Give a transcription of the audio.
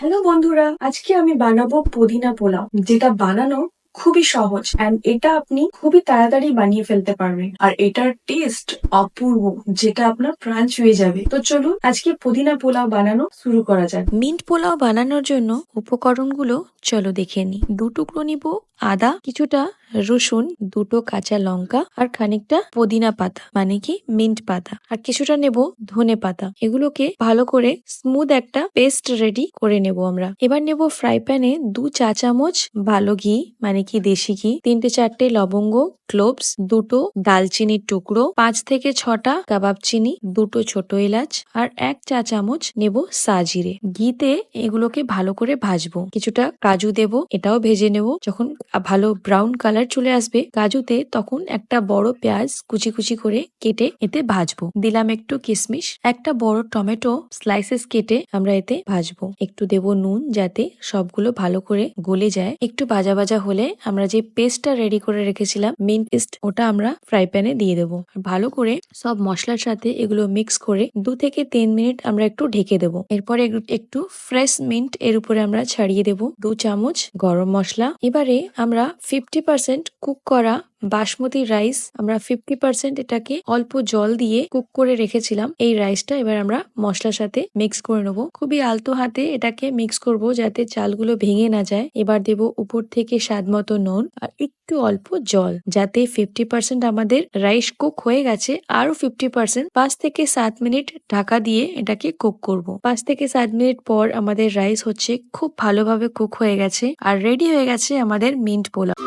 Hello বন্ধুরা, আজকে আমি বানাবো পুদিনা পোলাও, যেটা বানানো খুবই সহজ এন্ড এটা আপনি খুবই তাড়াতাড়ি বানিয়ে ফেলতে পারবেন। আর এটার টেস্ট অপূর্ব, যেটা আপনার প্রাণ ছুঁয়ে যাবে। তো চলুন আজকে পুদিনা পোলাও বানানো শুরু করা যাক। মিন্ট পোলাও বানানোর জন্য উপকরণগুলো চলো দেখে নিই। 2 টুকরো নিব আদা, কিছুটা রসুন, 2টো কাঁচা লঙ্কা আর খানিকটা পুদিনা পাতা মানে কি মিন্ট পাতা, আর কিছুটা নেব ধনে পাতা। এগুলোকে ভালো করে স্মুথ একটা পেস্ট রেডি করে নেব আমরা। এবার নেব ফ্রাই প্যানে 2 চা চামচ ভালো ঘি মানে কি দেশি ঘি, 3-4টে লবঙ্গ, ক্লোভস, 2টো দালচিনির টুকরো, 5 থেকে 6টা কাবাব চিনি, 2টো ছোট এলাচ আর 1 চা চামচ নেব সাজিরে। ঘিতে এগুলোকে ভালো করে ভাজবো। কিছুটা কাজু দেব, এটাও ভেজে নেব। যখন ভালো ব্রাউন কালার চলে আসবে কাজুতে, তখন একটা বড় পেঁয়াজ কুচি কুচি করে কেটে এতে ভাজবো। দিলাম একটু কিশমিশ, একটা বড় টমেটো স্লাইসেস কেটে আমরা এতে ভাজবো। একটু দেব নুন যাতে সবগুলো ভালো করে গলে যায়। একটু ভাজা ভাজা হলে আমরা যে পেস্টটা রেডি করে রেখেছিলাম মিন্ট পেস্ট, ওটা আমরা ফ্রাই প্যানে দিয়ে দেবো। ভালো করে সব মশলার সাথে এগুলো মিক্স করে 2 থেকে 3 মিনিট আমরা একটু ঢেকে দেবো। এরপরে একটু ফ্রেশ মিন্ট এর উপরে আমরা ছাড়িয়ে দেবো। 2 চামচ গরম মশলা। এবারে আমরা 50% কুক করা বাসমতি রাইস, আমরা 50% এটাকে অল্প জল দিয়ে কুক করে রেখেছিলাম। এই রাইসটা এবার আমরা মশলার সাথে মিক্স করে নেবো। খুবই আলতো হাতে এটাকে মিক্স করব যাতে চালগুলো ভেঙে না যায়। এবার দেব উপর থেকে স্বাদ মতো নুন আর একটু অল্প জল, যাতে 50% আমাদের রাইস কুক হয়ে গেছে। আরো 50% 5 থেকে 7 মিনিট ঢাকা দিয়ে এটাকে কুক করব। 5 থেকে 7 মিনিট পর আমাদের রাইস হচ্ছে খুব ভালোভাবে কুক হয়ে গেছে আর রেডি হয়ে গেছে আমাদের মিন্ট পোলাও।